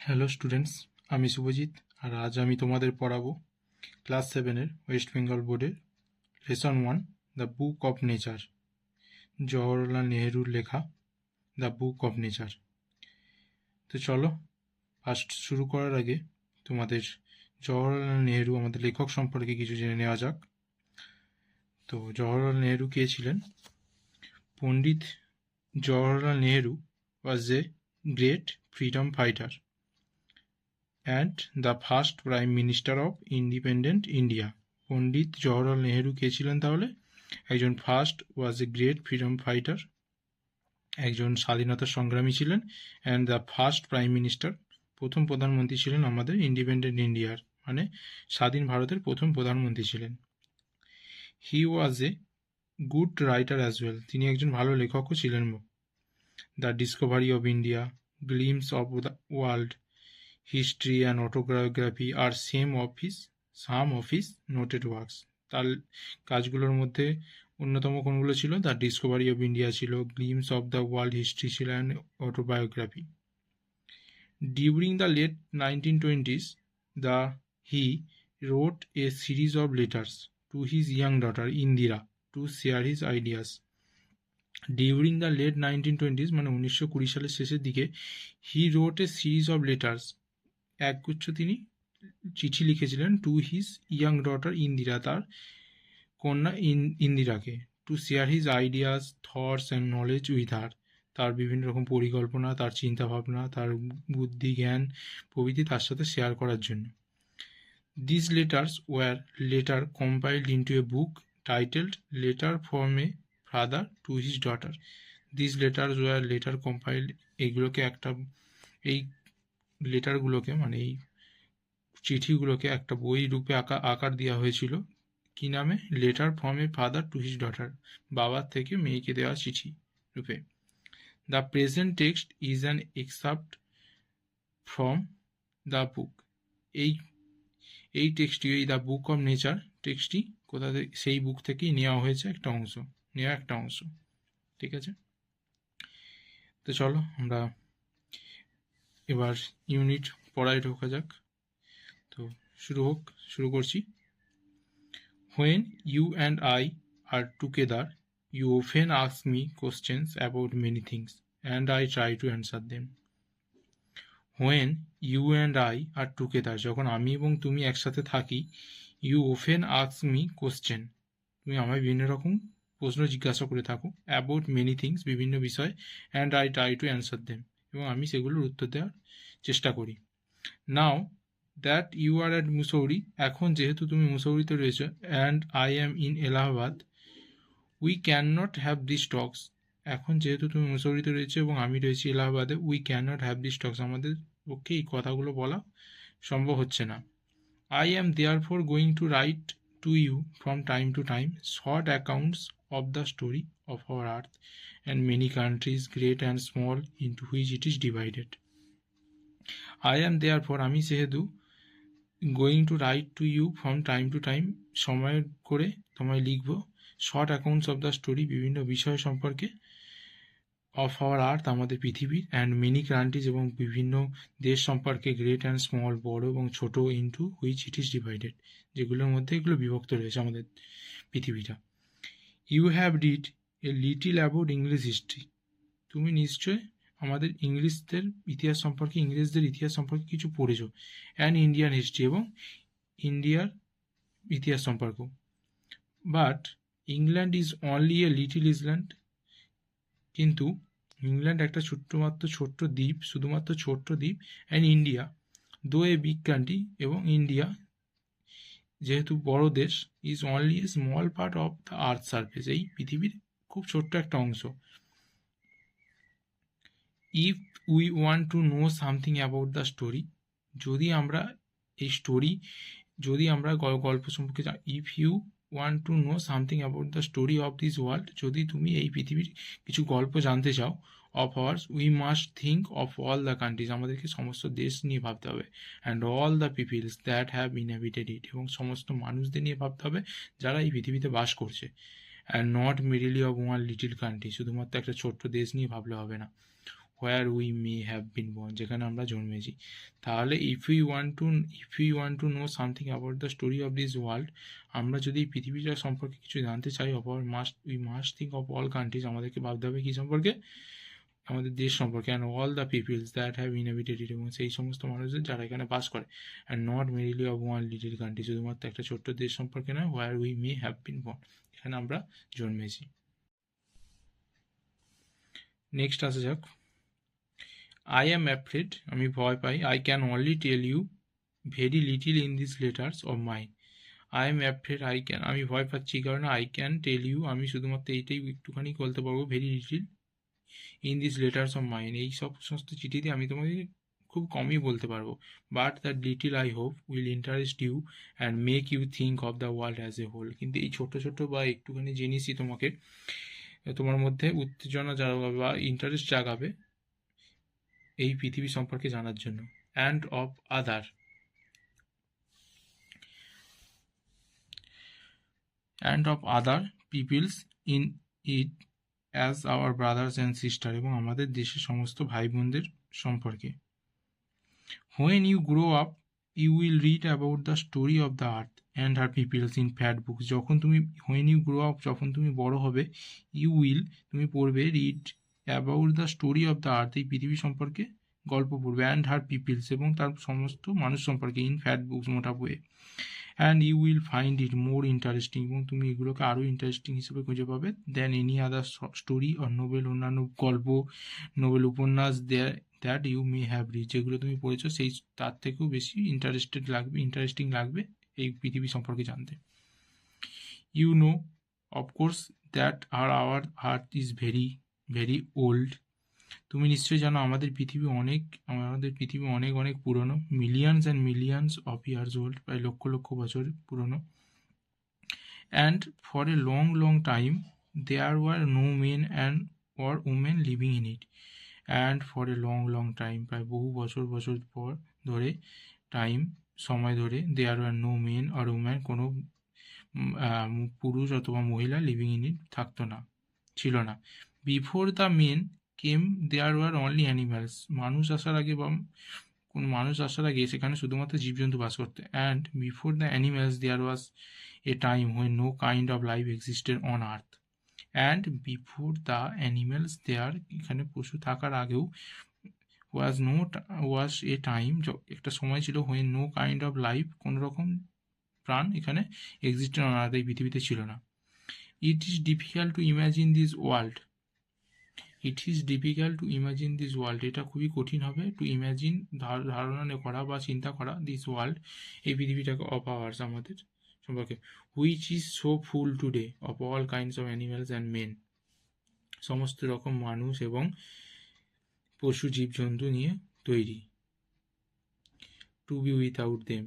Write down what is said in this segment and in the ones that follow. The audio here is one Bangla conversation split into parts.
হ্যালো স্টুডেন্টস, আমি শুভজিৎ। আর আজ আমি তোমাদের পড়াবো ক্লাস 7-এর ওয়েস্ট বেঙ্গল বোর্ডের lesson 1 the book of nature, Jawaharlal নেহরুর লেখা দ্য বুক অফ নেচার। তো চলো, ফার্স্ট শুরু করার আগে তোমাদের জওহরলাল নেহরু আমাদের লেখক সম্পর্কে কিছু জেনে নেওয়া যাক। তো জওহরলাল নেহরু কে ছিলেন? Pandit Jawaharlal Nehru was a great freedom fighter and the first prime minister of independent India. Pandit Jawaharlal Nehru কে ছিলেন তাহলে? একজন first was a great freedom fighter, একজন স্বাধীনতা সংগ্রামী ছিলেন, and the first prime minister, প্রথম প্রধানমন্ত্রী ছিলেন আমাদের ইন্ডিপেন্ডেন্ট ইন্ডিয়ার, মানে স্বাধীন ভারতের প্রথম প্রধানমন্ত্রী ছিলেন। He was a good writer as well, তিনি একজন ভালো লেখকও ছিলেন। The discovery of India, glimpses of the world, history and autobiography আর some of his noted works. তার কাজগুলোর মধ্যে অন্যতম কোনগুলো ছিল? দ্য ডিসকভারি অফ ইন্ডিয়া ছিল, glimpses of the world history ছিল, and autobiography. During the late 1920s, he wrote a series of letters to his young daughter Indira to share his ideas. During the late 1920s মানে 1920 সালের শেষের দিকে, he wrote a series of letters, একগুচ্ছ তিনি চিঠি লিখেছিলেন, to his young daughter Indira, তার কন্যা ইন্দিরাকে, to share his ideas, thoughts and knowledge with her, তার বিভিন্ন রকম পরিকল্পনা, তার চিন্তাভাবনা, তার বুদ্ধি জ্ঞান প্রভৃতি তার সাথে শেয়ার করার জন্য। This letters were letter compiled into a book titled letter from a father to his daughter. This letters were letter compiled, এইগুলোকে এই লেটারগুলোকে মানে এই চিঠিগুলোকে একটা বই রূপে আকার দেওয়া হয়েছিল। কি নামে? Letter from a father to his daughter, বাবার থেকে মেয়েকে দেওয়া চিঠি রূপে। The present text is an excerpt from the book, এই টেক্সটটি, এই দ্য বুক অফ নেচার টেক্সটটি কোথা থেকে? সেই বুক থেকেই নেওয়া হয়েছে একটা অংশ। ঠিক আছে, তো চলো আমরা এবার ইউনিট পড়ায় ঢোকা যাক। তো শুরু করছি। When you and I are together, you often ask me questions about many things, and I try to answer them. When you and I are together, যখন আমি এবং তুমি একসাথে থাকি, you often ask me question, তুমি আমায় বিভিন্ন রকম প্রশ্ন জিজ্ঞাসা করে থাকো, about many things, বিভিন্ন বিষয়, and I try to answer them, এবং আমি সেগুলোর উত্তর দেওয়ার চেষ্টা করি। Now that you are at Mussoorie, এখন যেহেতু তুমি মুসৌরিতে রয়েছো, and I am in Allahabad, we cannot have these talks, এখন যেহেতু তুমি মুসৌরিতে রয়েছো এবং আমি রয়েছি এলাহাবাদে, we cannot have these talks, আমাদের পক্ষে এই কথাগুলো বলা সম্ভব হচ্ছে না। I am therefore going to write to you from time to time short accounts of the story of our earth and many countries, great and small, into which it is divided. I am therefore, আমি সেহেতু, going to write to you from time to time, সময় করে তোমায় লিখব, short accounts of the story, বিভিন্ন বিষয় সম্পর্কে, অফ আওয়ার আর্থ, আমাদের পৃথিবীর, অ্যান্ড মেনি কান্ট্রিজ, এবং বিভিন্ন দেশ সম্পর্কে, গ্রেট অ্যান্ড স্মল, বড় এবং ছোট, into which it is divided, যেগুলোর মধ্যে এগুলো বিভক্ত রয়েছে আমাদের পৃথিবীটা। You have read a little about English history, তুমি নিশ্চয় আমাদের ইংরেজদের ইতিহাস সম্পর্কে কিছু পড়েছো, অ্যান্ড ইন্ডিয়ান হিস্ট্রি, এবং ইন্ডিয়ার ইতিহাস সম্পর্কেও। But England is only a little island, কিন্তু ইংল্যান্ড একটা শুধুমাত্র ছোট্ট দ্বীপ, and India though a big country, এবং ইন্ডিয়া যেহেতু বড় দেশ, is only a small part of the earth surface, এই পৃথিবীর খুব ছোট্ট একটা অংশ। If we want to know something about the story, যদি আমরা গল্প সম্পর্কে, if you want to know something about the story of this world, যদি তুমি এই পৃথিবীর কিছু গল্প জানতে চাও, of ours, we must think of all the countries, আমাদেরকে সমস্ত দেশ নিয়ে ভাবতে হবে, and all the peoples that have inhabited it, এবং সমস্ত মানুষদের নিয়ে ভাবতে হবে যারা এই পৃথিবীতে বাস করছে, and not medley of one little country, শুধুমাত্র একটা ছোট্ট দেশ নিয়ে ভাবলে হবে না। where we may have been born, যেখানে আমরা জন্মেছি। তাহলে if we want to know something about the story of this world, আমরা যদি এই পৃথিবীটা সম্পর্কে কিছু জানতে চাই, we must think of all countries, আমাদেরকে ভাবতে হবে কি সম্পর্কে, আমাদের দেশ সম্পর্কে, and all the peoples that have inhabited it, এবং সেই সমস্ত মানুষদের যারা এখানে বাস করে, and not merely of one little country, শুধুমাত্র একটা ছোট্ট দেশ সম্পর্কে নয়, where we may have been born, এখানে আমরা জন্মেছি। নেক্সট আসা যাক, I am afraid, আমি ভয় পাই, I can only tell you very little in these letters of mine. I am afraid, আমি ভয় পাচ্ছি কারণে I can tell you, আমি শুধুমাত্র এইটাই একটুখানি বলতে পারবো, very little in these letters of mine, এই সমস্ত চিঠিতে আমি তোমাকে খুব কমই বলতে পারবো, but that little I hope will interest you and make you think of the world as a whole, কিন্তু এই ছোট ছোট বা একটুখানি জিনিসই তোমার মধ্যে উত্তেজনা জাগাবে বা ইন্টারেস্ট জাগাবে এই পৃথিবী সম্পর্কে জানার জন্য। and of other peoples in it as our brothers and sisters, এবং আমাদের দেশের সমস্ত ভাই বোনদের সম্পর্কে। when you grow up you will read about the story of the earth and her peoples in fat books, when you grow up, যখন তুমি বড় হবে, তুমি পড়বে read about the story of the earth, এই পৃথিবী সম্পর্কে গল্প পড়বে, and her peoples, এবং তার সমস্ত মানুষ সম্পর্কে, in fat books, মোটা বইয়ে, and you will find it more interesting, এবং তুমি এগুলোকে আরও ইন্টারেস্টিং হিসেবে খুঁজে পাবে, than any other story or novel, অন্যান্য গল্প, নোবেল উপন্যাস that you may have read, যেগুলো তুমি পড়েছো সেই তার থেকেও বেশি ইন্টারেস্টিং লাগবে এই পৃথিবী সম্পর্কে জানতে। you know of course that our earth is very very old, তুমি নিশ্চয়ই জানো আমাদের পৃথিবী অনেক অনেক পুরনো, millions and millions of years old, প্রায় লক্ষ লক্ষ বছর পুরনো। And for a long long time there were no men and or women living in it, and for a long long time, প্রায় বহু বছর ধরে সময় ধরে, there were no men or women, কোনো পুরুষ অথবা মহিলা লিভিং ইন ইট ছিল না। Before the men came there were only animals, মানুষ আসার আগে সেখানে শুধুমাত্র জীবজন্তু বাস করতে। And before the animals there was a time when no kind of life existed on earth, and before the animals there, এখানে পশু থাকার আগেও, ওয়াজ এ টাইম, একটা সময় ছিল, when no kind of life, কোনো রকম প্রাণ এখানে এক্সিস্টেড অন আর্থ, এই পৃথিবীতে ছিল না। ইট is difficult to imagine this world, এটা খুবই কঠিন হবে, টু ইমাজিন, ধারণা করা বা চিন্তা করা, দিস ওয়ার্ল্ড, এই পৃথিবীটাকে, অফ আওয়ার্স, আমাদের সম্পর্কে, which is so full today of all kinds of animals and men, সমস্ত রকম মানুষ এবং পশু জীবজন্তু নিয়ে তৈরি। টু বি উইথাউট দেম,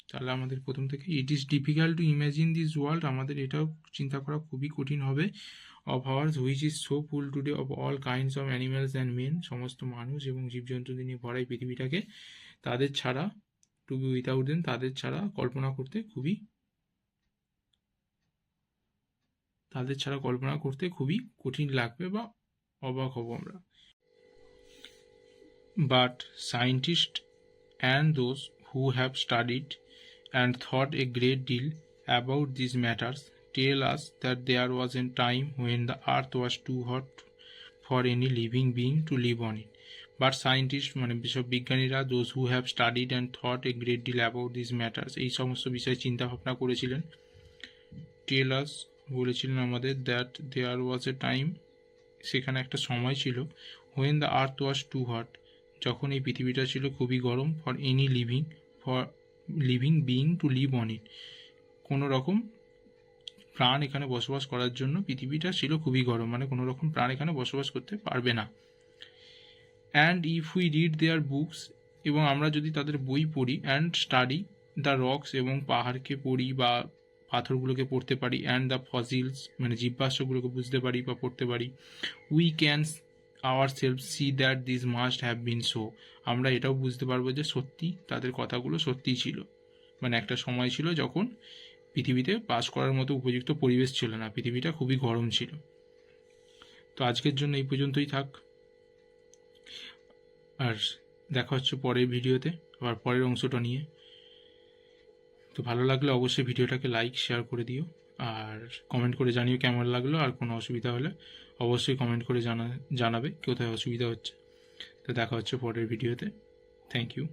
তাহলে আমাদের প্রথম থেকে, it is difficult to imagine this world, আমাদের এটাও চিন্তা করা খুবই কঠিন হবে, of ours, which is so full today of all kinds of animals and men, সমস্ত মানুষ এবং জীবজন্তুদের নিয়ে ভরা এই পৃথিবীটাকে, তাদের ছাড়া, টু বি উইথাউট দেম, তাদের ছাড়া কল্পনা করতে খুবই কঠিন লাগবে বা অবাক হব আমরা। But scientist and those who have studied and thought a great deal about these matters tell us that there was a time when the earth was too hot for any living being to live on it. But scientists, মানে বিশেষ বিজ্ঞানীরা, those who have studied and thought a great deal about these matters, এই সমস্ত বিষয়ে চিন্তা ভাবনা করেছিলেন, tell us, বলেছিলেন আমাদের, that there was a time, সেখানে একটা সময় ছিল, when the earth was too hot, যখন এই পৃথিবীটা ছিল খুবই গরম, for any living being to live on it, কোনো রকম প্রাণ এখানে বসবাস করার জন্য পৃথিবীটা ছিল খুবই গরম, মানে কোনো রকম প্রাণ এখানে বসবাস করতে পারবে না। And if we read their books, এবং আমরা যদি তাদের বই পড়ি, অ্যান্ড স্টাডি দ্য রকস, এবং পাহাড়কে পড়ি বা পাথরগুলোকে পড়তে পারি, অ্যান্ড দ্য ফসিলস, মানে জীবাশ্মগুলোকে বুঝতে পারি বা পড়তে পারি, we can ourselves see that this must have been so, আমরা এটাও বুঝতে পারবো যে সত্যি তাদের কথাগুলো সত্যিই ছিল, মানে একটা সময় ছিল যখন পৃথিবীতে বাস করার মতো উপযুক্ত পরিবেশ ছিল না, পৃথিবীটা খুবই গরম ছিল। তো আজকের জন্য এই পর্যন্তই থাক। আর দেখা হচ্ছে পরের ভিডিওতে আবার পরের অংশটা নিয়ে। তো ভালো লাগলে অবশ্যই ভিডিওটাকে লাইক শেয়ার করে দিও, আর কমেন্ট করে জানিও কেমন লাগলো। আর কোনো অসুবিধা হলে অবশ্যই কমেন্ট করে জানাবে কোথায় অসুবিধা হচ্ছে। তো দেখা হচ্ছে পরের ভিডিওতে। Thank you.